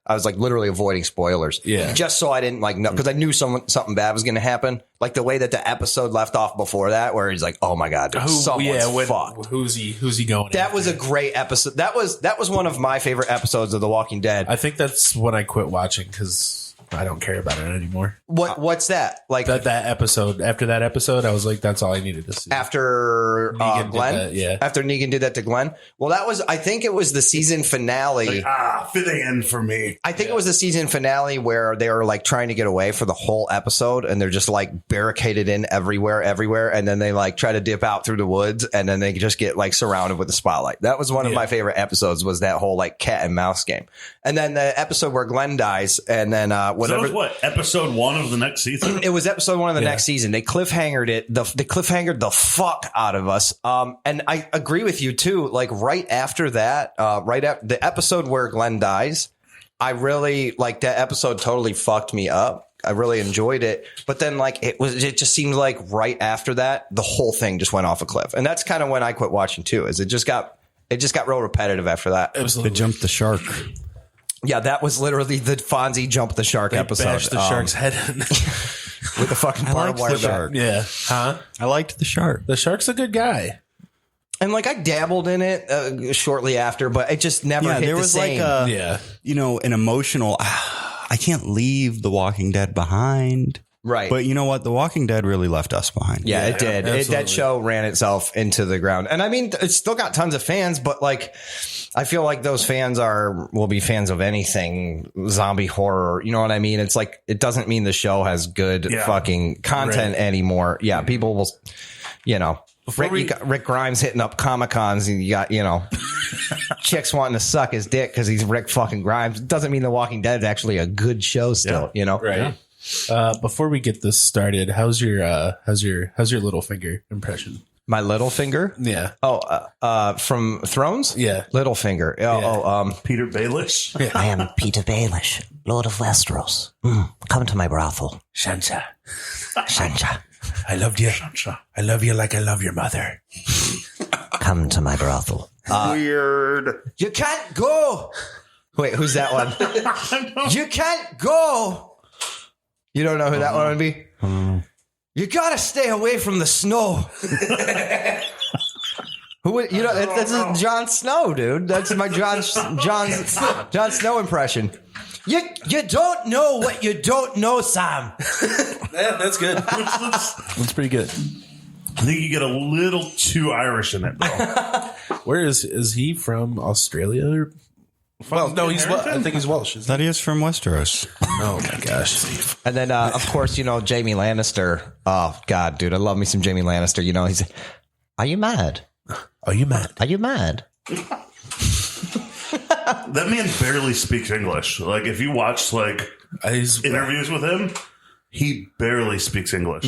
I was like literally avoiding spoilers. Yeah. Just so I didn't like know, because I knew something bad was going to happen. Like the way that the episode left off before that, where he's like, oh my God, dude, someone's fucked. Who's he going That after? was a great episode. That was one of my favorite episodes of The Walking Dead. I think that's when I quit watching because I don't care about it anymore. What's that? Like that episode. After that episode, I was like, that's all I needed to see. After Negan Glenn? did that, yeah. After Negan did that to Glenn? Well, that was, I think it was the season finale. Fitting in for me. I think it was the season finale where they were like trying to get away for the whole episode and they're just like barricaded in everywhere. And then they like try to dip out through the woods and then they just get like surrounded with the spotlight. That was one of my favorite episodes, was that whole like cat and mouse game. And then the episode where Glenn dies and then whatever. That was what, episode 1 of the next season? It was episode 1 of the next season. They cliffhangered it. They cliffhangered the fuck out of us. And I agree with you too. Like right after that, right after the episode where Glenn dies, I really like that episode. Totally fucked me up. I really enjoyed it. But then like it just seemed like right after that, the whole thing just went off a cliff. And that's kind of when I quit watching too, is it just got real repetitive after that. Absolutely. They jumped the shark. Yeah, that was literally the Fonzie jump the shark episode. Bashed the shark's head in. With the fucking barbed wire shark. Yeah. Huh? I liked the shark. The shark's a good guy. And like I dabbled in it shortly after, but it just never hit there the was same. like an emotional, I can't leave The Walking Dead behind. Right. But you know what? The Walking Dead really left us behind. Yeah, it did. That show ran itself into the ground. And I mean, it's still got tons of fans, but like, I feel like those fans will be fans of anything zombie horror. You know what I mean? It's like, it doesn't mean the show has good fucking content anymore. Yeah. People will, you know, you got Rick Grimes hitting up Comic-Cons and you got, you know, chicks wanting to suck his dick because he's Rick fucking Grimes. It doesn't mean The Walking Dead is actually a good show still, you know? Right. Yeah. Before we get this started, how's your little finger impression? My little finger? Yeah. Oh, from Thrones? Yeah. Little finger. Peter Baelish. Yeah. I am Peter Baelish, Lord of Westeros. Come to my brothel. Sansa. Sansa, I loved you. I love you like I love your mother. come to my brothel. Weird. You can't go. Wait, who's that one? You can't go. You don't know who that one would be? You gotta stay away from the snow. Who would, you know? That's Jon Snow, dude. That's my Jon Snow impression. You don't know what you don't know, Sam. Yeah, that's good. That's pretty good. I think you get a little too Irish in it, though. Where is he from? Australia? Or? Well, no, I think he's Welsh. That is from Westeros. Oh my gosh! And then, of course, you know, Jamie Lannister. Oh God, dude, I love me some Jamie Lannister. You know, he's. Are you mad? Are you mad? Are you mad? That man barely speaks English. Like, if you watch like interviews with him, he barely speaks English.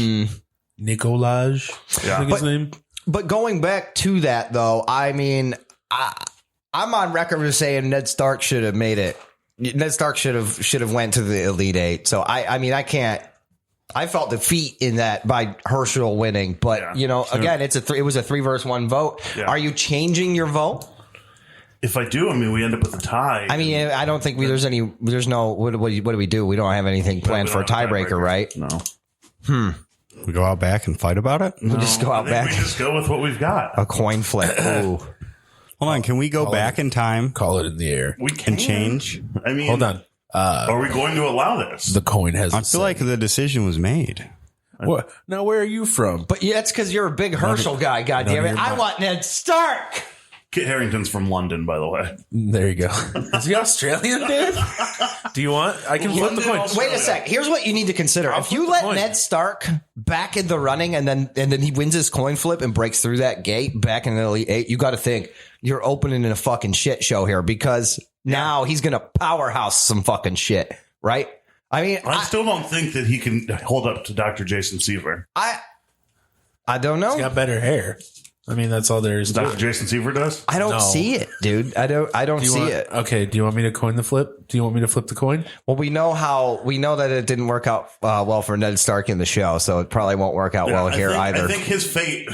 Nicolaj, I think his name. But going back to that, though, I mean, I'm on record as saying Ned Stark should have made it. Ned Stark should have went to the Elite Eight. So I mean, I can't. I felt defeat in that by Herschel winning, but you know, again, it was a 3-1 vote. Yeah. Are you changing your vote? If I do, I mean, we end up with a tie. I mean, I don't think there's no. What do we do? We don't have anything planned for a tiebreaker, right? No. We go out back and fight about it? We'll just go out back. We just go with what we've got. A coin flip. Ooh. Hold on. Can we go back in time? Call it in the air. We can change. I mean, hold on. Are we going to allow this? The coin has. I feel like the decision was made. What? Now, where are you from? But yeah, it's because you're a big Herschel guy. God damn it! I want Ned Stark. Kit Harington's from London, by the way. There you go. Is he Australian, dude? Do you want? I can flip the coin. Wait a sec. Here's what you need to consider. If you let Ned Stark back in the running and then he wins his coin flip and breaks through that gate back in the Elite Eight, you got to think you're opening in a fucking shit show here because now he's going to powerhouse some fucking shit, right? I mean, I still don't think that he can hold up to Dr. Jason Seaver. I don't know. He's got better hair. I mean, that's all there is. Dr. Jason Seaver does? I don't see it, dude. I don't see it. Okay. Do you want me to coin the flip? Do you want me to flip the coin? Well, we know that it didn't work out well for Ned Stark in the show, so it probably won't work out well here either. I think his fate.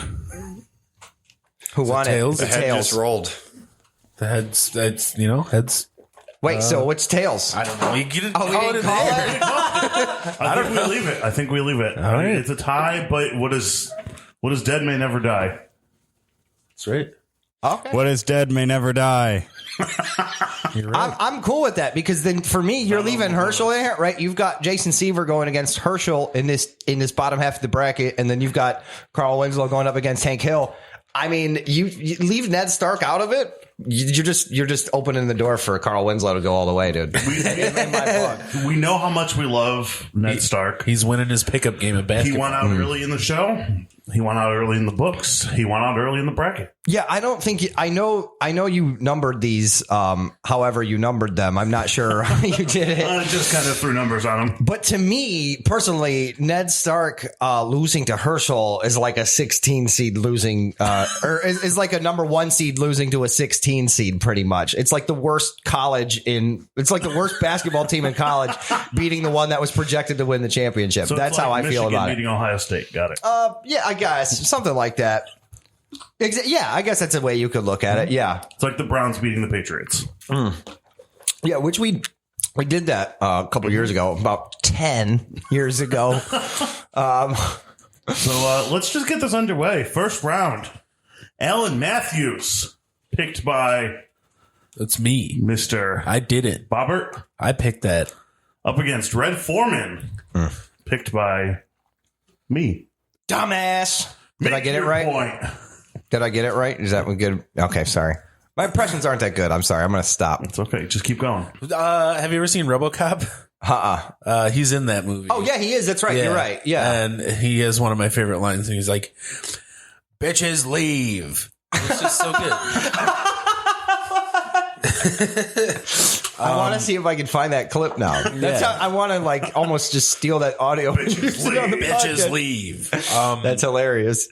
Who won it? Tails? The head tails just rolled. The heads. That's heads. Wait, so what's tails? I don't know. You get it. Oh, we didn't call it? I think we leave it. I think we leave it. All right. It's a tie, but what is dead may never die. That's right. Okay. What is dead may never die. You're right. I'm cool with that because then for me, you're leaving Herschel in here, right? You've got Jason Seaver going against Herschel in this bottom half of the bracket, and then you've got Carl Winslow going up against Hank Hill. I mean, you leave Ned Stark out of it. You're just opening the door for Carl Winslow to go all the way, dude. In my book. We know how much we love Ned Stark. He's winning his pickup game of basketball. He went out early in the show. He went out early in the books. He went out early in the bracket. Yeah, I don't think I know you numbered these. However you numbered them, I'm not sure how you did it. I just kind of threw numbers on him. But to me personally, Ned Stark losing to Herschel is like a 16 seed losing, or is like a number 1 seed losing to a 16 seed. Pretty much, it's like the worst it's like the worst basketball team in college beating the one that was projected to win the championship. So That's it's like how I feel Michigan about beating Ohio State. Got it. Yeah, I guess something like that. Yeah, I guess that's a way you could look at it. Yeah. It's like the Browns beating the Patriots. Yeah, which we did that a couple years ago, about 10 years ago. So let's just get this underway. First round. Alan Matthews, picked by That's me. Mr. I did it. Bobbert, I picked that. up against Red Foreman, picked by me. Dumbass. Did I Make get it your right? point. Did I get it right? Is that one good? Okay, sorry. My impressions aren't that good. I'm sorry. I'm going to stop. It's okay. Just keep going. Have you ever seen RoboCop? He's in that movie. Oh, yeah, he is. That's right. Yeah. You're right. Yeah. And he has one of my favorite lines. And he's like, bitches leave. It's just so good. I want to see if I can find that clip now. That's how I want to like almost just steal that audio. and use it on the Bitches podcast. leave. That's hilarious.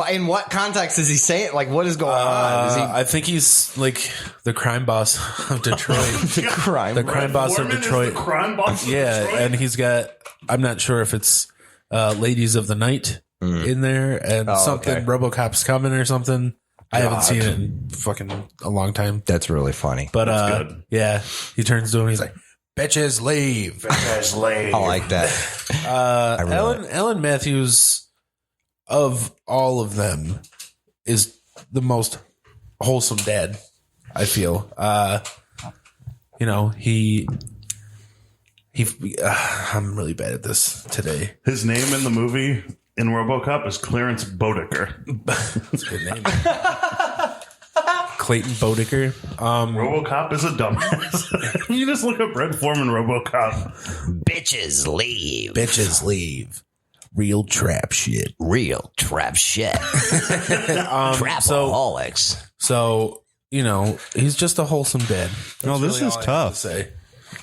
In what context is he saying? Like, what is going on? Is he I think he's like the crime boss of Detroit. the crime? The crime boss of Foreman is Detroit. the crime boss of Yeah, Detroit? and he's got, I'm not sure if it's Ladies of the Night in there and something, okay. RoboCop's coming or something. I haven't seen it in fucking a long time. That's really funny. But good. yeah, he turns to him, he's like, bitches leave. Bitches leave. I like that. Alan Matthews, of all of them, is the most wholesome dad, I feel. You know, he I'm really bad at this today. His name in the movie in RoboCop is Clarence Bodecker. That's a good name. Clayton Bodecker. RoboCop is a dumbass. You just look up Red Foreman RoboCop. Bitches leave. Bitches leave. Real trap shit. Real trap shit. Trapaholics. So, you know, he's just a wholesome dad. No, this really is all I have tough. to say.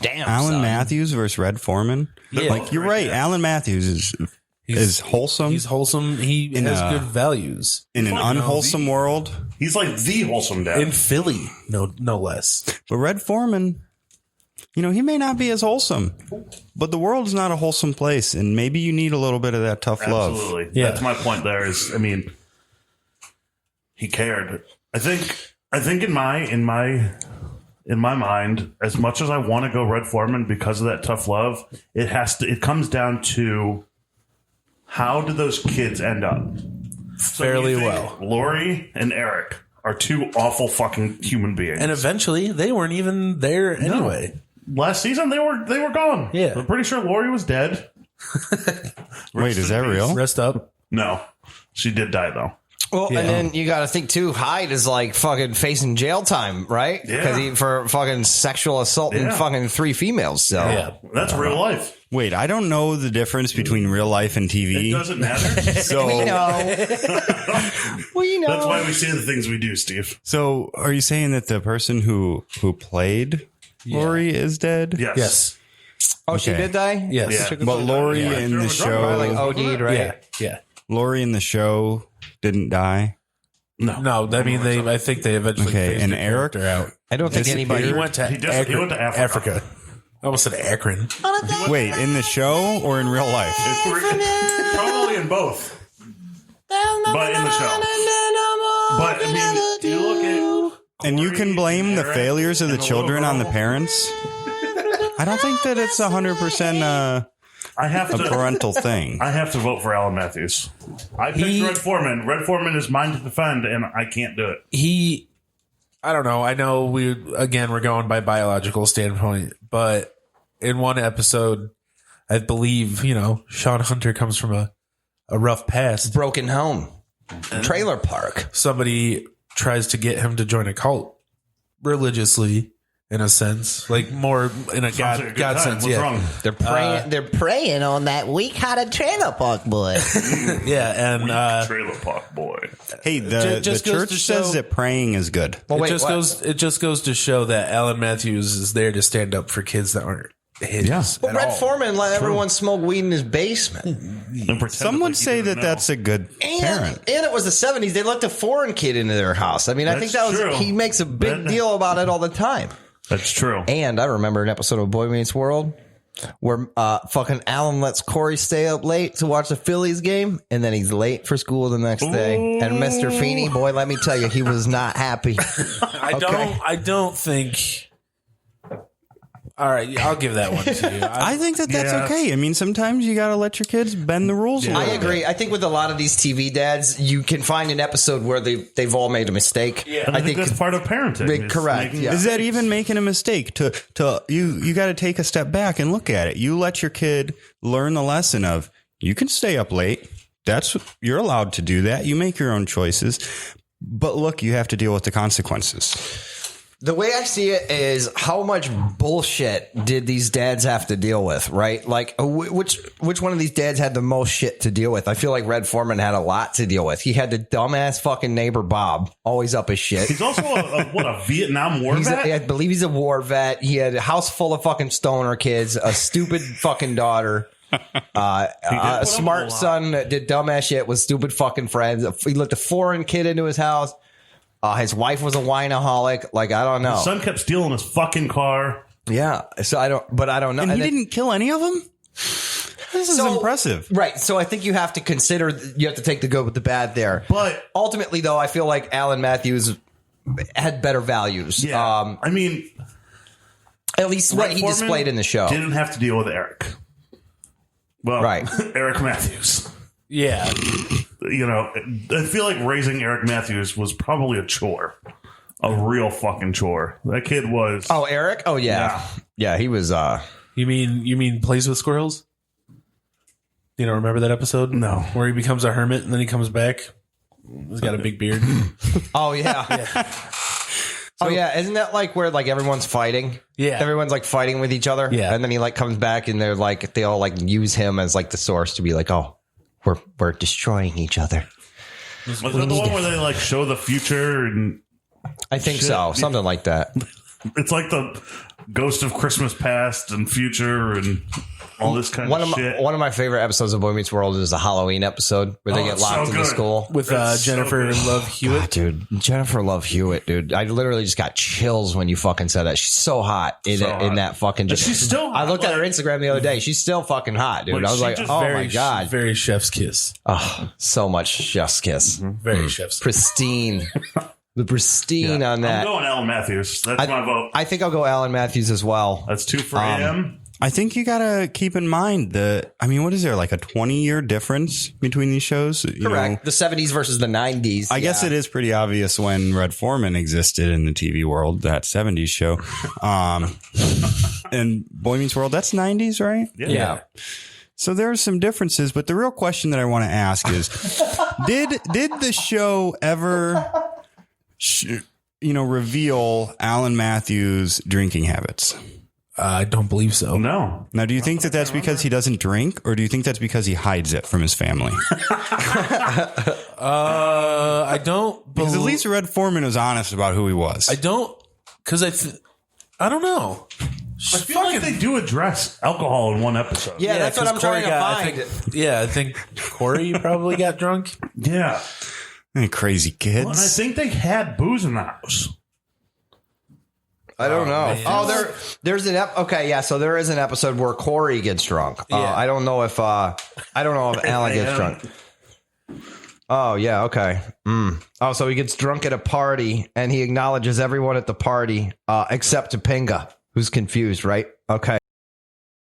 Damn, Alan son. Matthews versus Red Foreman. Yeah. Like, you're right. Alan Matthews is wholesome He's wholesome. He has good values. in an unwholesome world. He's like the wholesome dad. In Philly, no less. But Red Foreman, you know, he may not be as wholesome, but the world is not a wholesome place, and maybe you need a little bit of that tough love. Absolutely. Yeah. That's my point there is, I mean, he cared. I think in my mind, as much as I want to go Red Foreman because of that tough love, it comes down to how do those kids end up? So Fairly you think well. Lori and Eric are two awful fucking human beings. And eventually, they weren't even there anyway. Last season they were gone. Yeah. I'm pretty sure Lori was dead. Wait, is that real? Rest up. No. She did die though. Well, Yeah. and then you got to think too. Hyde is like fucking facing jail time, right? Yeah. Because for fucking sexual assaulting Yeah. fucking 3 females. So Yeah. That's real life. Wait, I don't know the difference between real life and It TV. doesn't matter. So, we know. We know. That's why we say the things we do, Steve. so are you saying that the person who played Lori is dead? Yes. Yes. Oh, she Okay. did die. Yes. Yeah. But Lori Yeah. in the Probably like show, OD'd, right? Yeah. Yeah. Lori in the show didn't die. No. I mean, I think they eventually Okay, phased and the Eric? character out. I don't think anybody. He went to He went to Africa. I almost said Akron. Wait, in the show or in real life? Probably in both. But in the show. But I mean, And you can blame the Eric, failures of the and the children little on the girl. parents. I don't think that it's 100% I have a to. parental thing. I have to vote for Alan Matthews. I picked Red Foreman. Red Foreman is mine to defend, and I can't do it. I don't know. I know we're going by biological standpoint, but in one episode, I believe, Sean Hunter comes from a rough past. Broken home. Trailer park. Somebody tries to get him to join a cult religiously, in a sense, like more in a Sounds like a good God time. sense. What's Yeah. wrong? They're preying on that weak-hearted trailer park boy. Yeah. And, Trailer Park Boy. Hey, the just goes church to says show- that praying is good. Well, wait, it just goes to show that Alan Matthews is there to stand up for kids that aren't his. Yeah. But at Red all. Foreman let everyone smoke weed in his basement. And pretend Some like would he say didn't that know. that's a good parent. And it was the 70s. They let a foreign kid into their house. I mean, I think That's that was, true. he makes a big deal about it all the time. That's true. And I remember an episode of Boy Meets World where fucking Alan lets Corey stay up late to watch the Phillies game, and then he's late for school the next day. And Mr. Feeney, boy, let me tell you, he was not happy. I don't think. All right, I'll give that one to you. I think that that's Yeah. okay. I mean, sometimes you got to let your kids bend the rules a I little agree. bit. I think with a lot of these TV dads, you can find an episode where they've all made a mistake. And I think that's part of parenting. is Correct, making- yeah. Is that even making a mistake? To you got to take a step back and look at it. You let your kid learn the lesson of you can stay up late. You're allowed to do that. You make your own choices. But look, you have to deal with the consequences. The way I see it is how much bullshit did these dads have to deal with, right? Like, which one of these dads had the most shit to deal with? I feel like Red Foreman had a lot to deal with. He had the dumbass fucking neighbor Bob, always up his shit. He's also a Vietnam War vet? I believe he's a war vet. He had a house full of fucking stoner kids, a stupid fucking daughter, a smart son that did dumbass shit with stupid fucking friends. He let a foreign kid into his house. His wife was a wineaholic. Like, I don't know. His son kept stealing his fucking car. Yeah. So I don't know. And he then- didn't kill any of them? This is impressive. Right. So I think you have to consider, you have to take the good with the bad there. But ultimately, though, I feel like Alan Matthews had better values. yeah, I mean, At least what Red he Foreman displayed in the show. didn't have to deal with Eric. Well, Right. Eric Matthews. Yeah. I feel like raising Eric Matthews was probably a chore. A real fucking chore. That kid was. Oh, Eric? Oh, yeah. Yeah, he was. You mean plays with squirrels? You don't remember that episode? No. Where he becomes a hermit and then he comes back. He's got a big beard. Oh, yeah. Oh, yeah. Isn't that like where like everyone's fighting? Yeah. Everyone's like fighting with each other. Yeah. And then he like comes back and they're like, they all like use him as like the source to be like, oh, we're destroying each other. Was that the one where they like show the future and I think so. Something like that. it's like the ghost of Christmas past and future and all this kind of shit? One of my favorite episodes of Boy Meets World is the Halloween episode where they get it's locked so into good. school. With That's so Jennifer good. Love Hewitt. God, dude, Jennifer Love Hewitt, dude. I literally just got chills when you fucking said that. She's so hot in that fucking. She's still hot, I looked at her like- Instagram the other day. She's still fucking hot, dude. Like, I was she like, just oh Very, my god, Very chef's kiss. oh, so much chef's kiss, Very chef's kiss. pristine, the pristine on I'm that. going Alan Matthews. That's my vote. I think I'll go Alan Matthews as well. That's 2 for AM. I think you got to keep in mind what is there, like a 20-year difference between these shows? You Correct. know, The 70s versus the 90s. I guess it is pretty obvious when Red Foreman existed in the TV world, that 70s show. And Boy Meets World, that's 90s, right? Yeah. So there are some differences, but the real question that I want to ask is, did the show ever, reveal Alan Matthews' drinking habits? I don't believe so. No. Now, do you think that that's because he doesn't drink, or do you think that's because he hides it from his family? I don't Because at least Red Foreman was honest about who he was. I don't, because I don't know. I feel like they do address alcohol in one episode. Yeah, that's what 'cause I'm trying to Corey find. I think Corey probably got drunk. Yeah. Crazy kids. Well, and I think they had booze in the house. I don't know. man. Oh, there's an okay, yeah. So there is an episode where Corey gets drunk. Yeah. I don't know if Alan gets drunk. Oh, yeah. Okay. Oh, so he gets drunk at a party and he acknowledges everyone at the party except Topanga, who's confused, right? Okay.